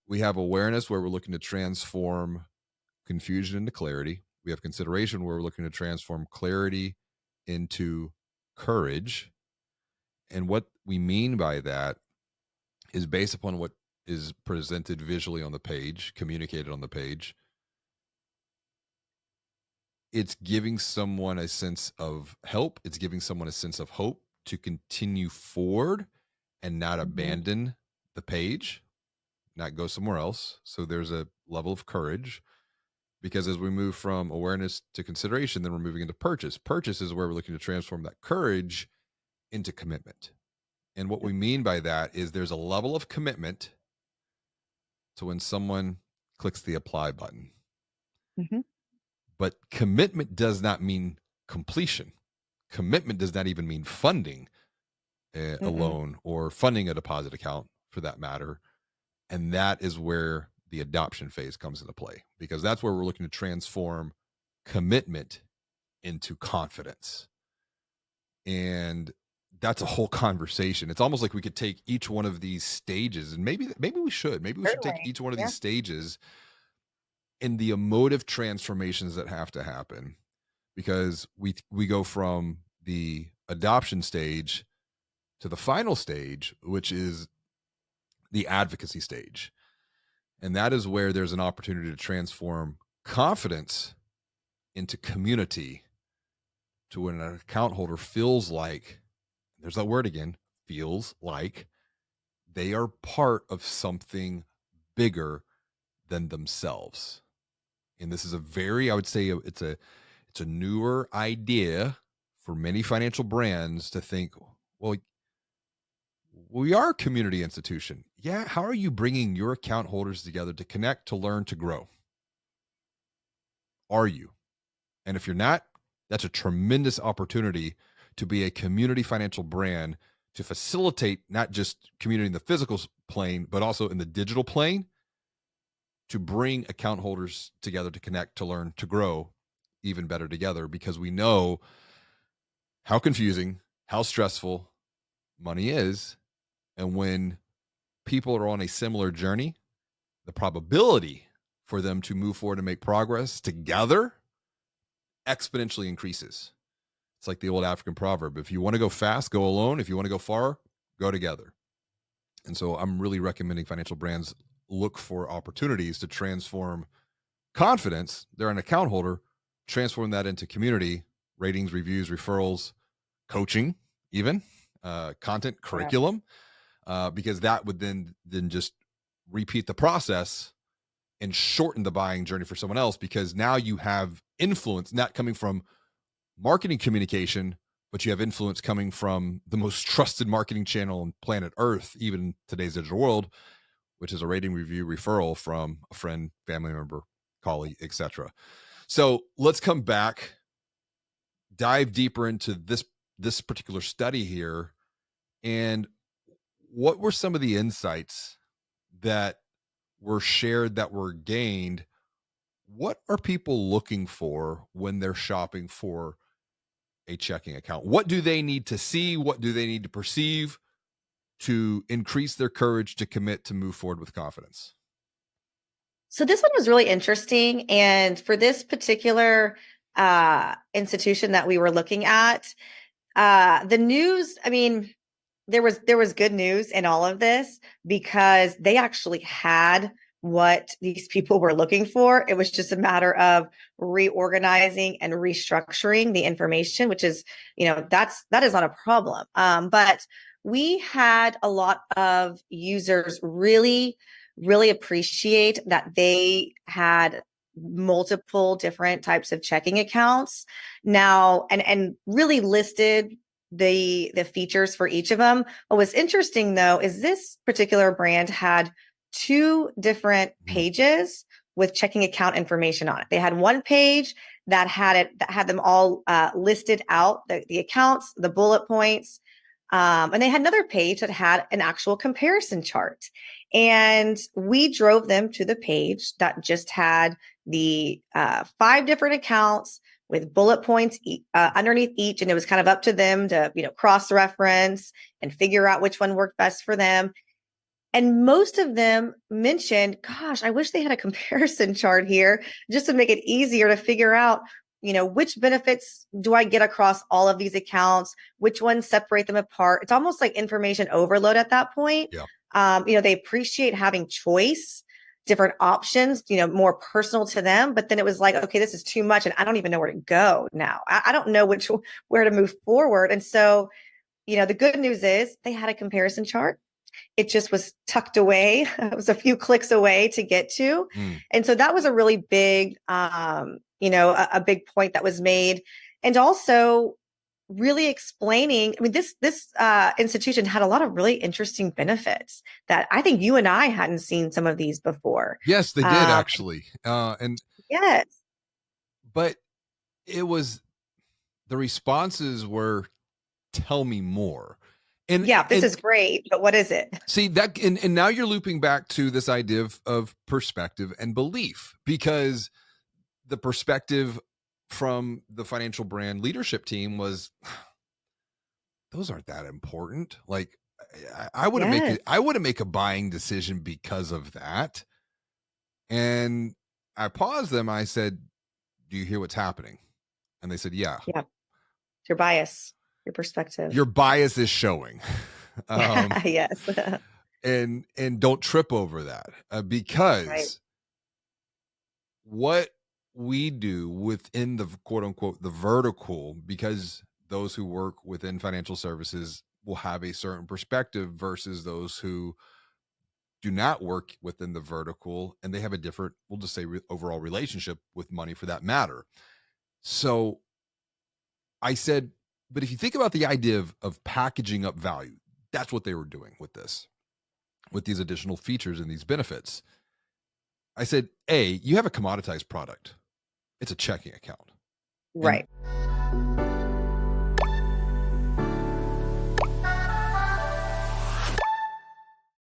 We have awareness where we're looking to transform confusion into clarity. We have consideration where we're looking to transform clarity into courage. And what we mean by that is based upon what is presented visually on the page, communicated on the page. It's giving someone a sense of help. It's giving someone a sense of hope to continue forward and not Mhm. abandon the page, not go somewhere else. So there's a level of courage because as we move from awareness to consideration, then we're moving into purchase. Purchase is where we're looking to transform that courage into commitment. And what we mean by that is there's a level of commitment to when someone clicks the apply button. Mhm. But commitment does not mean completion. Commitment does not even mean funding a Mm-mm. loan or funding a deposit account for that matter. And that is where the adoption phase comes into play because that's where we're looking to transform commitment into confidence. And that's a whole conversation. It's almost like we could take each one of these stages and maybe we should take Certainly. each one of Yeah. these stages and the emotive transformations that have to happen because we go from the adoption stage to the final stage, which is the advocacy stage. And that is where there's an opportunity to transform confidence into community to when an account holder feels like, there's that word again, feels like they are part of something bigger than themselves. And this is a very, I would say it's a newer idea for many financial brands to think, well, we are a community institution. Yeah. How are you bringing your account holders together to connect, to learn, to grow? Are you? And if you're not, that's a tremendous opportunity to be a community financial brand to facilitate not just community in the physical plane, but also in the digital plane to bring account holders together to connect, to learn, to grow even better together because we know how confusing, how stressful money is. And when people are on a similar journey, the probability for them to move forward and make progress together exponentially increases. It's like the old African proverb: if you want to go fast, go alone. If you want to go far, go together. And so I'm really recommending financial brands look for opportunities to transform confidence. They're an account holder, transform that into community, ratings, reviews, referrals, coaching, even content, Yeah. curriculum, because that would then just repeat the process and shorten the buying journey for someone else because now you have influence not coming from marketing communication, but you have influence coming from the most trusted marketing channel on planet Earth, even in today's digital world, which is a rating, review, referral from a friend, family member, colleague, etc. So let's come back, dive deeper into this particular study here, and what were some of the insights that were shared that were gained? What are people looking for when they're shopping for a checking account? What do they need to see? What do they need to perceive to increase their courage to commit to move forward with confidence? So this one was really interesting. And for this particular institution that we were looking at, the news, I mean, there was good news in all of this because they actually had what these people were looking for. It was just a matter of reorganizing and restructuring the information, which is, that is not a problem. But we had a lot of users really appreciate that they had multiple different types of checking accounts now and really listed the features for each of them. What was interesting though is this particular brand had two different Mhm. pages with checking account information on it. They had one page that had them all listed out, the accounts, the bullet points, and they had another page that had an actual comparison chart. And we drove them to the page that just had the five different accounts with bullet points underneath each, and it was kind of up to them to cross reference and figure out which one worked best for them. And most of them mentioned, gosh, I wish they had a comparison chart here just to make it easier to figure out, which benefits do I get across all of these accounts? Which ones separate them apart? It's almost like information overload at that point. Yeah. They appreciate having choice, different options, more personal to them. But then it was like, okay, this is too much, and I don't even know where to go now. I don't know where to move forward. And so, the good news is they had a comparison chart. It just was tucked away. It was a few clicks away to get to. Mm. And so that was a really big, a big point that was made. And also really explaining, I mean, this institution had a lot of really interesting benefits that I think you and I hadn't seen some of these before. Yes, they did Um, actually. And yes. but it was the responses were tell me more. And Yeah, this and is great, but what is it? see that and now you're looping back to this idea of perspective and belief, because the perspective from the financial brand leadership team was those aren't that important. Like I wouldn't make it, Yes. I wouldn't make a buying decision because of that. And I paused them. I said, do you hear what's happening? And they said, yeah. Yeah. Your bias, your perspective. Your bias is showing. um, Yes. and don't trip over that, Right. because what we do within the quote unquote the vertical, because those who work within financial services will have a certain perspective versus those who do not work within the vertical, and they have a different, we'll just say, overall relationship with money for that matter. So I said, but if you think about the idea of packaging up value, that's what they were doing with this, with these additional features and these benefits. I said, A, you have a commoditized product. It's a checking account. And Right.